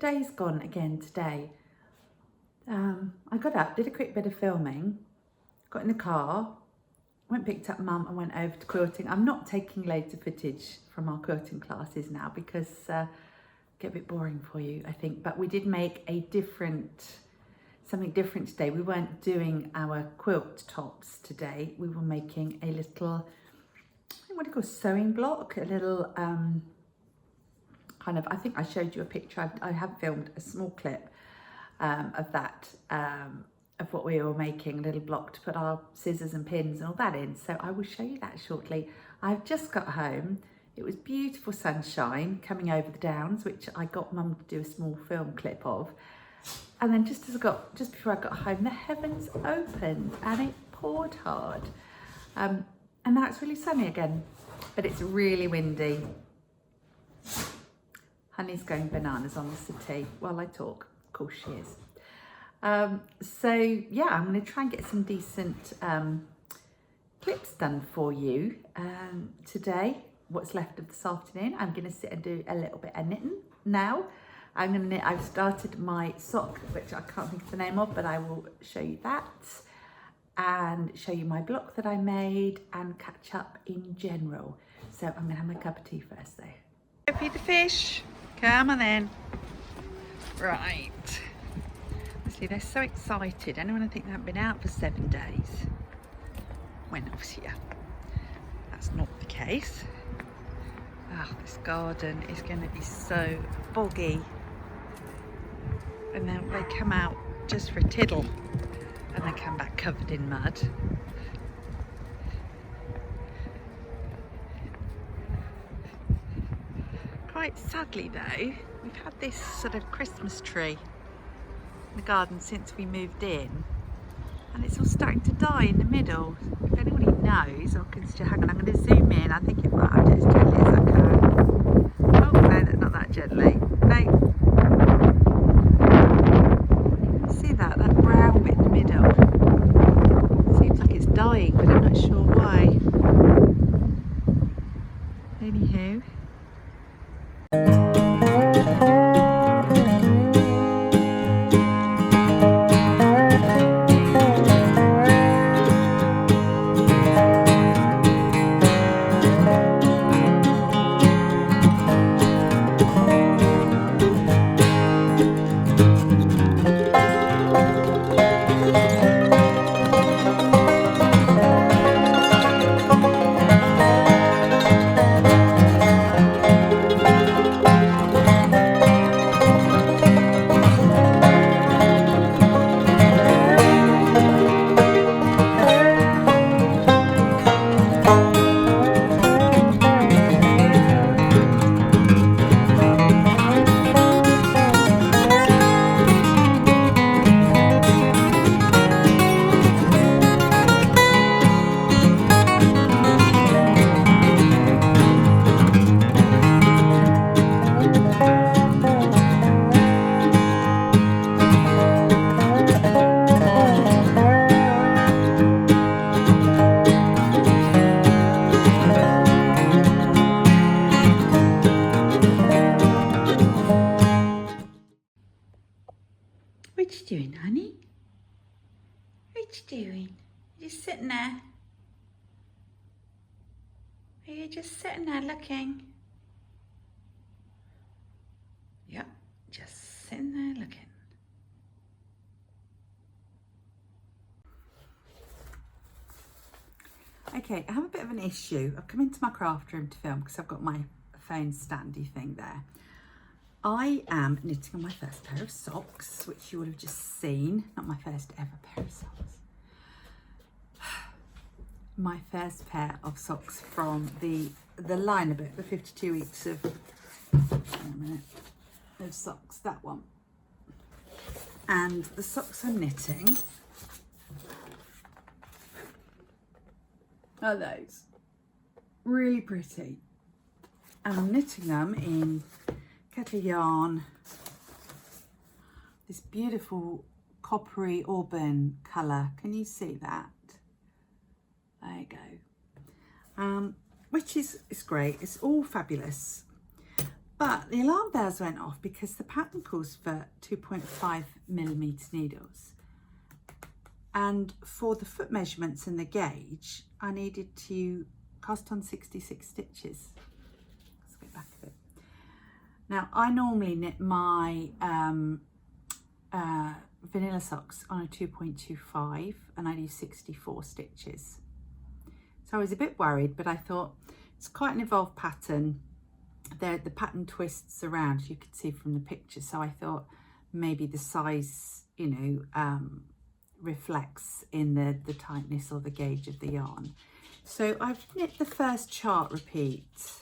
day's gone again today. I got up, did a quick bit of filming, got in the car, went picked up Mum and went over to quilting. I'm not taking loads of footage from our quilting classes now because get a bit boring for you, I think. But we did make something different today. We weren't doing our quilt tops today. We were making a little, what do you call, sewing block, a little kind of, I think I showed you a picture. I have filmed a small clip of that, of what we were making, a little block to put our scissors and pins and all that in. So I will show you that shortly. I've just got home. It was beautiful sunshine coming over the downs, which I got Mum to do a small film clip of. And then just before I got home, the heavens opened and it poured hard. And now it's really sunny again, but it's really windy. Honey's going bananas on the settee while I talk. Of course she is. So yeah, I'm going to try and get some decent clips done for you today. What's left of this afternoon, I'm going to sit and do a little bit of knitting now. I've started my sock, which I can't think of the name of, but I will show you that and show you my block that I made and catch up in general. So I'm going to have my cup of tea first though. Go feed the fish. Come on then. Right. See, they're so excited. Anyone think they haven't been out for 7 days? When I was here. That's not the case. Oh, this garden is going to be so boggy. And then they come out just for a tiddle and they come back covered in mud. Quite sadly though, we've had this sort of Christmas tree in the garden since we moved in, and it's all starting to die in the middle. If anybody knows, or can hang on, I'm going to zoom in. I think I'll do it as gently as I can. Oh no, not that gently. No. See that brown bit in the middle? Seems like it's dying, but I'm not sure why. Anywho. What you doing, honey? What you doing? You just sitting there? Are you just sitting there looking? Yep, just sitting there looking. Okay, I have a bit of an issue. I've come into my craft room to film because I've got my phone standy thing there. I am knitting on my first pair of socks, which you would have just seen. Not my first ever pair of socks. My first pair of socks from the liner book, the 52 weeks of, wait a minute, of socks, that one. And the socks I'm knitting are those. Really pretty. And I'm knitting them in kettle yarn, this beautiful coppery auburn colour. Can you see that? There you go. Which is, it's great. It's all fabulous. But the alarm bells went off because the pattern calls for 2.5mm needles. And for the foot measurements and the gauge, I needed to cast on 66 stitches. Let's go back a bit. Now, I normally knit my vanilla socks on a 2.25 and I do 64 stitches. So I was a bit worried, but I thought it's quite an involved pattern. The pattern twists around, as you can see from the picture. So I thought maybe the size, reflects in the tightness or the gauge of the yarn. So I've knit the first chart repeat.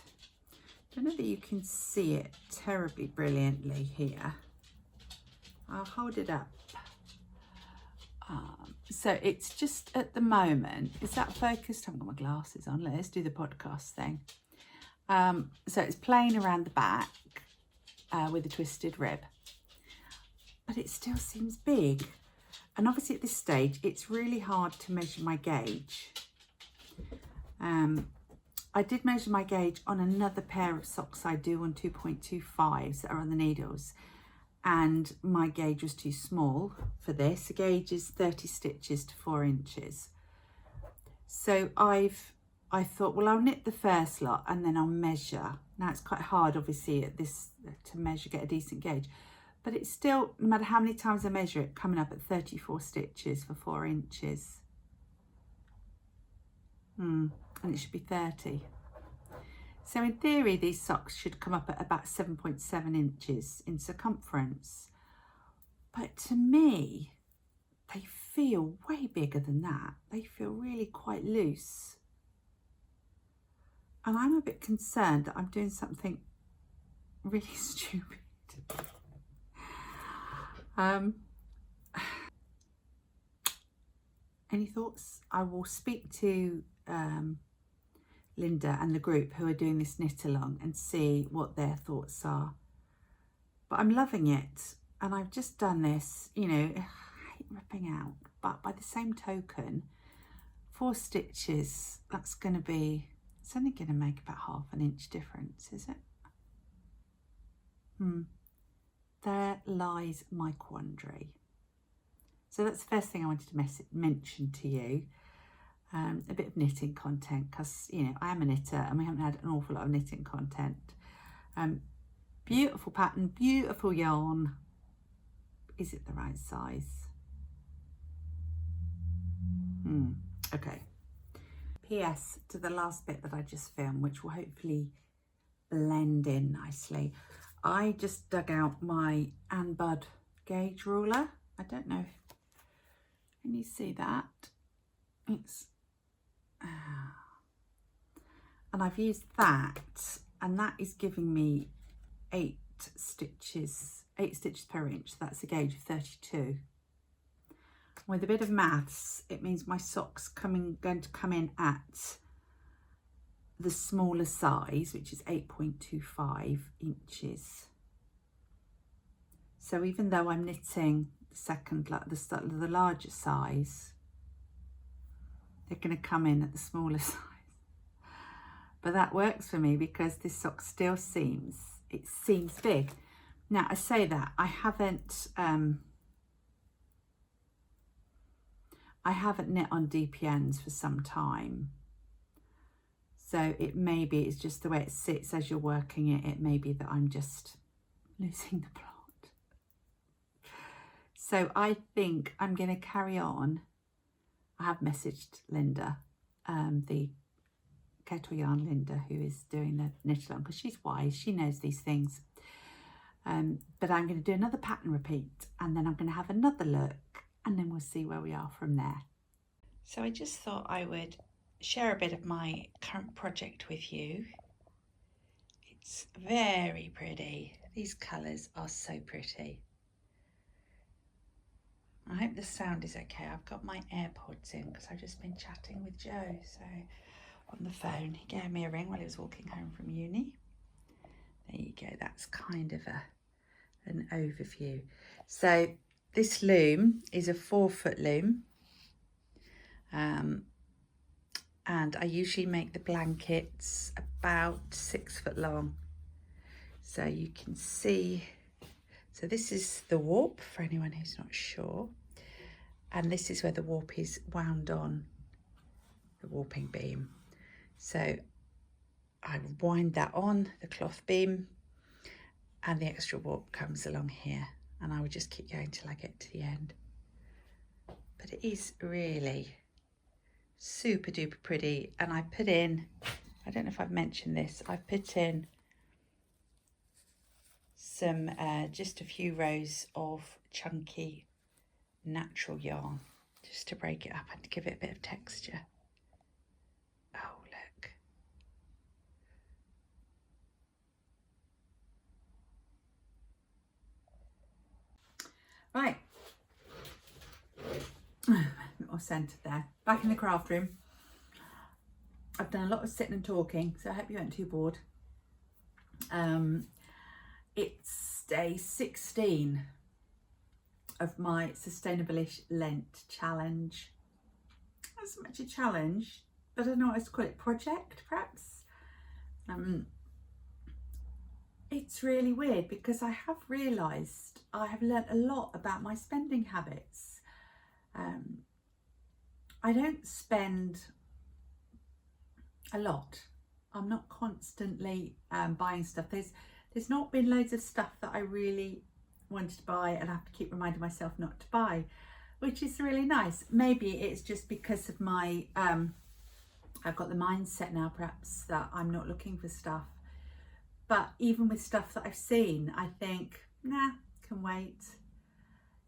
Don't know that you can see it terribly brilliantly here. I'll hold it up. So it's just at the moment, is that focused? I haven't got my glasses on. Let's do the podcast thing. So it's plain around the back with a twisted rib, but it still seems big. And obviously at this stage, it's really hard to measure my gauge. I did measure my gauge on another pair of socks I do on 2.25s that are on the needles, and my gauge was too small for this. The gauge is 30 stitches to 4 inches. So I thought, well, I'll knit the first lot and then I'll measure. Now it's quite hard, obviously, at this to measure, get a decent gauge, but it's still, no matter how many times I measure it, coming up at 34 stitches for 4 inches. And it should be 30. So in theory, these socks should come up at about 7.7 inches in circumference. But to me, they feel way bigger than that. They feel really quite loose. And I'm a bit concerned that I'm doing something really stupid. Any thoughts? I will speak to Linda and the group who are doing this knit along and see what their thoughts are. But I'm loving it, and I've just done this, I hate ripping out, but by the same token, 4 stitches, that's going to be, it's only going to make about half an inch difference, is it? There lies my quandary. So that's the first thing I wanted to mention to you. A bit of knitting content, because I am a knitter and we haven't had an awful lot of knitting content. Beautiful pattern, beautiful yarn. Is it the right size? Okay. PS to the last bit that I just filmed, which will hopefully blend in nicely. I just dug out my Ann Budd gauge ruler. I don't know, can you see that? It's and I've used that, and that is giving me 8 stitches per inch. That's a gauge of 32. With a bit of maths, it means my sock's going to come in at the smaller size, which is 8.25 inches. So even though I'm knitting the larger size, they're going to come in at the smaller size. But that works for me because this sock still seems big. Now I say that I haven't knit on DPNs for some time. So it may be, it's just the way it sits as you're working it. It may be that I'm just losing the plot. So I think I'm going to carry on. I have messaged Linda, the Kettle Yarn Linda, who is doing the knit along, because she's wise, she knows these things. But I'm going to do another pattern repeat, and then I'm going to have another look, and then we'll see where we are from there. So I just thought I would share a bit of my current project with you. It's very pretty. These colours are so pretty. I hope the sound is okay. I've got my AirPods in because I've just been chatting with Joe. So on the phone, he gave me a ring while he was walking home from uni. There you go. That's kind of an overview. So this loom is a 4-foot loom. And I usually make the blankets about 6 foot long. So you can see, so this is the warp for anyone who's not sure. And this is where the warp is wound on, the warping beam. So I wind that on the cloth beam and the extra warp comes along here, and I would just keep going till I get to the end. But it is really super duper pretty. And I put in, I don't know if I've mentioned this, I've put in some, just a few rows of chunky natural yarn, just to break it up and to give it a bit of texture. Oh, look. Right. A bit more centred there. Back in the craft room. I've done a lot of sitting and talking, so I hope you weren't too bored. It's day 16 of my Sustainable-ish Lent challenge. Not so much a challenge, but I don't know what to call it, project perhaps. It's really weird because I have realised I have learnt a lot about my spending habits. I don't spend a lot. I'm not constantly buying stuff. There's not been loads of stuff that I really wanted to buy and I have to keep reminding myself not to buy, which is really nice. Maybe it's just because of my I've got the mindset now perhaps that I'm not looking for stuff. But even with stuff that I've seen, I think, nah, can wait.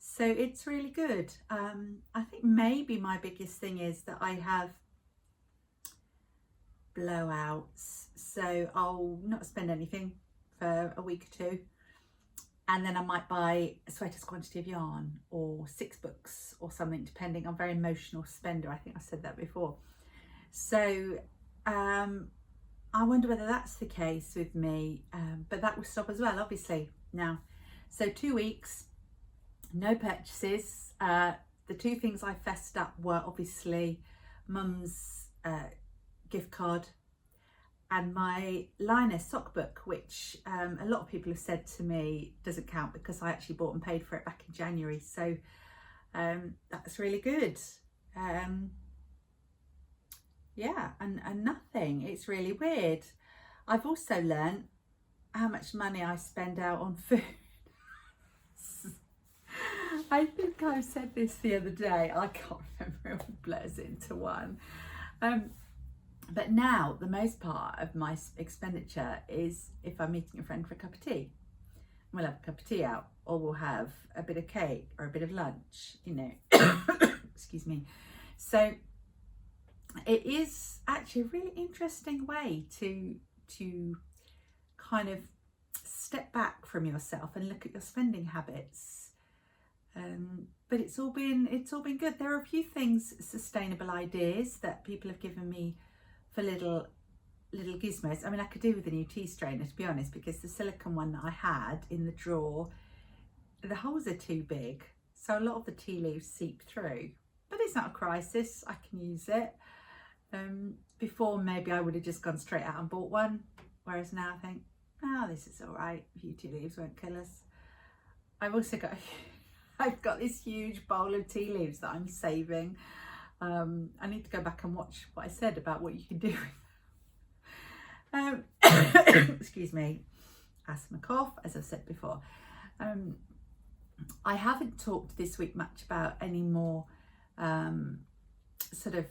So it's really good. I think maybe my biggest thing is that I have blowouts. So I'll not spend anything for a week or two. And then I might buy a sweater's quantity of yarn or 6 books or something, depending. I'm a very emotional spender. I think I said that before. So I wonder whether that's the case with me, but that will stop as well, obviously, now. So 2 weeks, no purchases. The 2 things I fessed up were obviously Mum's gift card and my Lioness sock book, which a lot of people have said to me doesn't count because I actually bought and paid for it back in January. So that's really good. Yeah, and nothing. It's really weird. I've also learned how much money I spend out on food. I think I said this the other day. I can't remember, it blurs into one. But now the most part of my expenditure is if I'm meeting a friend for a cup of tea. We'll have a cup of tea out, or we'll have a bit of cake or a bit of lunch, you know. Excuse me. So it is actually a really interesting way to kind of step back from yourself and look at your spending habits. But it's all been good. There are a few things, sustainable ideas that people have given me for little gizmos. I mean, I could do with a new tea strainer, to be honest, because the silicone one that I had in the drawer, the holes are too big, so a lot of the tea leaves seep through. But it's not a crisis. I can use it. Before maybe I would have just gone straight out and bought one, whereas now I think, oh, this is all right. A few tea leaves won't kill us. I've also got I've got this huge bowl of tea leaves that I'm saving. I need to go back and watch what I said about what you can do with excuse me, asthma, cough, as I've said before. I haven't talked this week much about any more sort of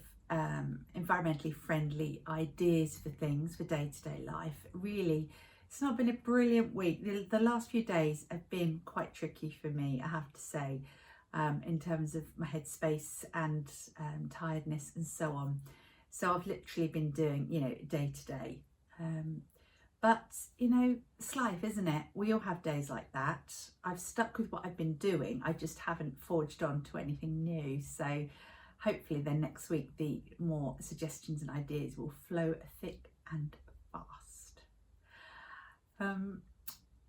environmentally friendly ideas for things for day-to-day life. Really, it's not been a brilliant week. The last few days have been quite tricky for me, I have to say, in terms of my headspace and tiredness and so on. So I've literally been doing, you know, day to day. But, you know, it's life, isn't it? We all have days like that. I've stuck with what I've been doing. I just haven't forged on to anything new. So hopefully then next week the more suggestions and ideas will flow thick and fast.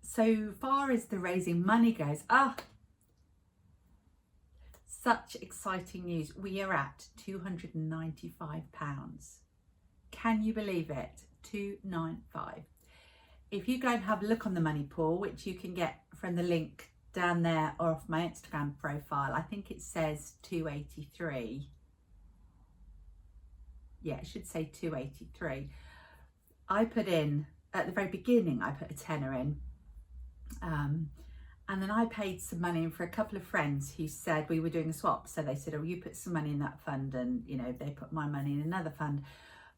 So far as the raising money goes, such exciting news. We are at £295. Can you believe it? 295. if you go and have a look on the money pool, which you can get from the link down there or off my Instagram profile, I think it says 283. Yeah, it should say 283. I put in, at the very beginning, I put a tenner in. And then I paid some money in for a couple of friends who said we were doing a swap. So they said, oh, you put some money in that fund, and, you know, they put my money in another fund.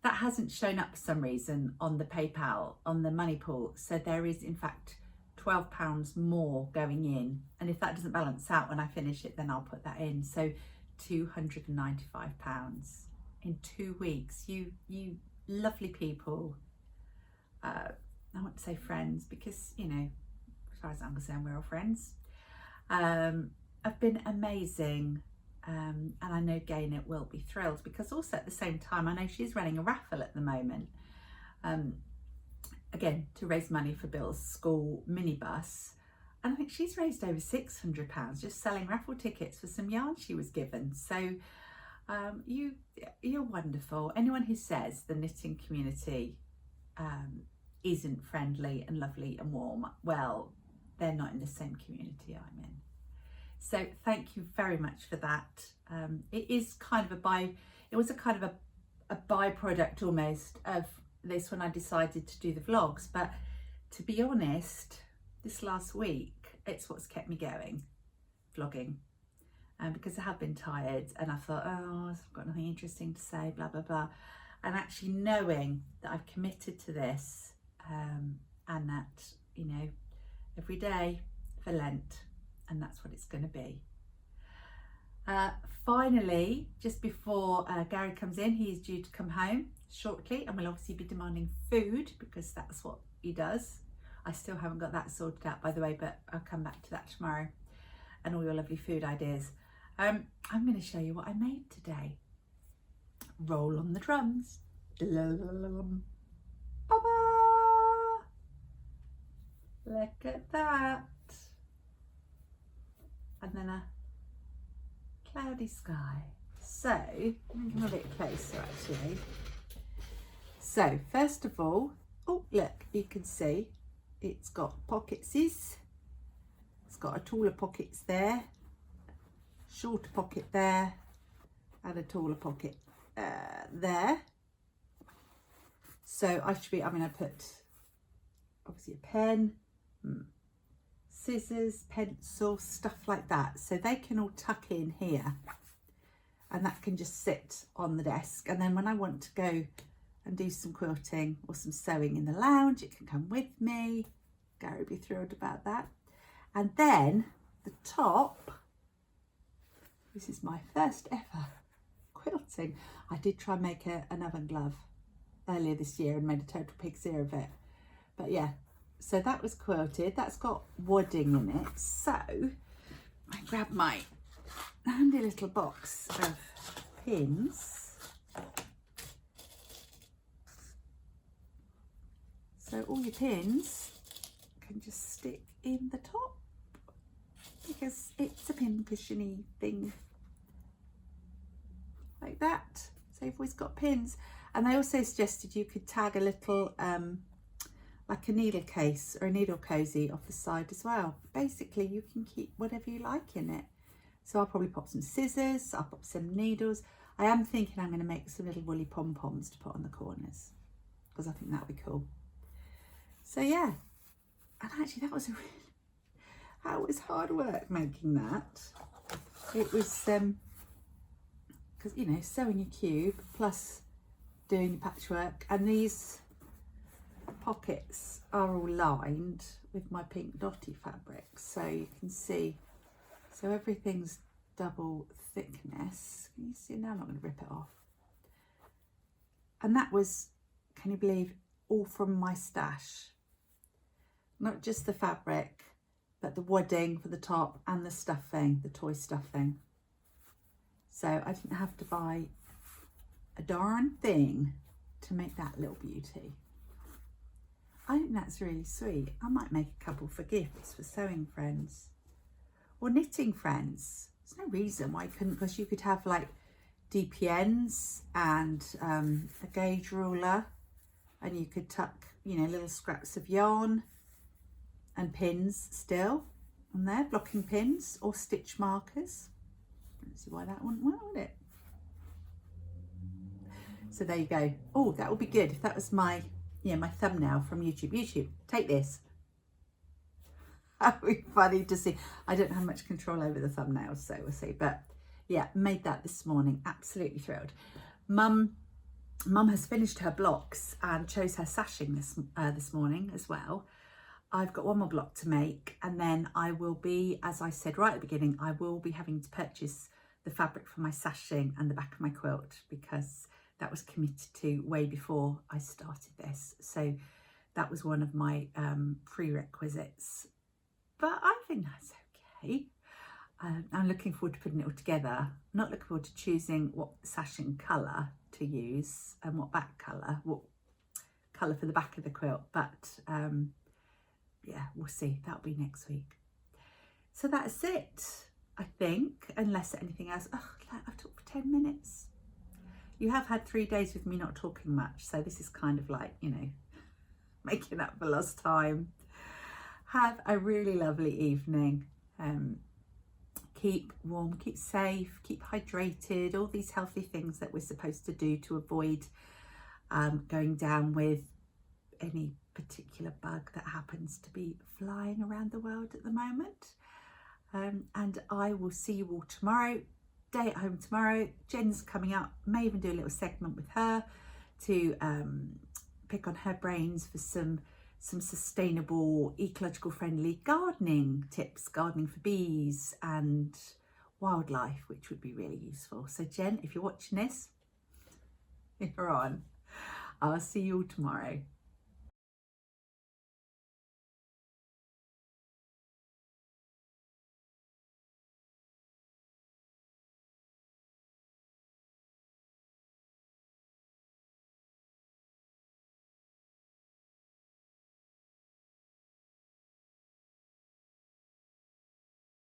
That hasn't shown up for some reason on the PayPal, on the money pool. So there is, in fact, £12 more going in. And if that doesn't balance out when I finish it, then I'll put that in. So £295 in 2 weeks. You lovely people. I want to say friends because, you know, as far as I'm concerned, we're all friends. Have been amazing. And I know Gayna will be thrilled because also at the same time, I know she's running a raffle at the moment. Again, to raise money for Bill's school minibus. And I think she's raised over £600 just selling raffle tickets for some yarn she was given. So you're wonderful. Anyone who says the knitting community isn't friendly and lovely and warm, well, they're not in the same community I'm in. So thank you very much for that. It is kind of it was a kind of a byproduct almost of this when I decided to do the vlogs. But to be honest, this last week, it's what's kept me going, vlogging. Because I have been tired and I thought, oh, I've got nothing interesting to say, blah, blah, blah. And actually knowing that I've committed to this and that, you know, every day for Lent, and that's what it's going to be. Finally, just before Gary comes in, he is due to come home shortly and will obviously be demanding food because that's what he does. I still haven't got that sorted out, by the way, but I'll come back to that tomorrow and all your lovely food ideas. I'm going to show you what I made today. Roll on the drums. Ba-ba! Look at that. And then a cloudy sky. So, I'm going a bit closer actually. So, first of all, oh look, you can see it's got pocketses. It's got a taller pockets there, shorter pocket there, and a taller pocket there. So I put obviously a pen, scissors, pencil, stuff like that. So they can all tuck in here and that can just sit on the desk. And then when I want to go and do some quilting or some sewing in the lounge, it can come with me. Gary will be thrilled about that. And then the top, this is my first ever quilting. I did try and make an oven glove earlier this year and made a total pig's ear of it. But yeah, so that was quilted. That's got wadding in it. So I grabbed my handy little box of pins. So all your pins can just stick in the top because it's a pin cushiony thing like that. So you've always got pins. And they also suggested you could tag a little like a needle case or a needle cozy off the side as well. Basically you can keep whatever you like in it. So I'll probably pop some scissors, I'll pop some needles. I am thinking I'm going to make some little woolly pom-poms to put on the corners because I think that would be cool. So yeah, and actually that was hard work making that. It was because you know, sewing a cube plus doing your patchwork, and these pockets are all lined with my pink dotty fabric, so you can see, so everything's double thickness. Can you see now? I'm not going to rip it off. And that was, can you believe, all from my stash. Not just the fabric, but the wadding for the top and the stuffing, the toy stuffing. So I didn't have to buy a darn thing to make that little beauty. I think that's really sweet. I might make a couple for gifts for sewing friends or knitting friends. There's no reason why you couldn't, because you could have like DPNs and a gauge ruler, and you could tuck you know, little scraps of yarn and pins still on there, blocking pins or stitch markers. I don't see why that wouldn't work, would it? So there you go. Oh, that would be good if that was my, yeah, my thumbnail from YouTube. YouTube, take this. That would be funny to see. I don't have much control over the thumbnails, so we'll see. But yeah, made that this morning. Absolutely thrilled. Mum has finished her blocks and chose her sashing this morning as well. I've got one more block to make, and then I will be, as I said right at the beginning, I will be having to purchase the fabric for my sashing and the back of my quilt, because that was committed to way before I started this. So that was one of my prerequisites. But I think that's okay. I'm looking forward to putting it all together. I'm not looking forward to choosing what sashing colour to use and what colour for the back of the quilt. But yeah, we'll see. That'll be next week. So that's it, I think, unless anything else. Oh, I've talked for 10 minutes. You have had 3 days with me not talking much, so this is kind of like, you know, making up for lost time. Have a really lovely evening. Keep warm, keep safe, keep hydrated, all these healthy things that we're supposed to do to avoid going down with any particular bug that happens to be flying around the world at the moment. And I will see you all tomorrow. Day at home tomorrow. Jen's coming up. May even do a little segment with her to pick on her brains for some sustainable, ecological friendly gardening tips, gardening for bees and wildlife, which would be really useful. So Jen, if you're watching this, you're on. I'll see you all tomorrow.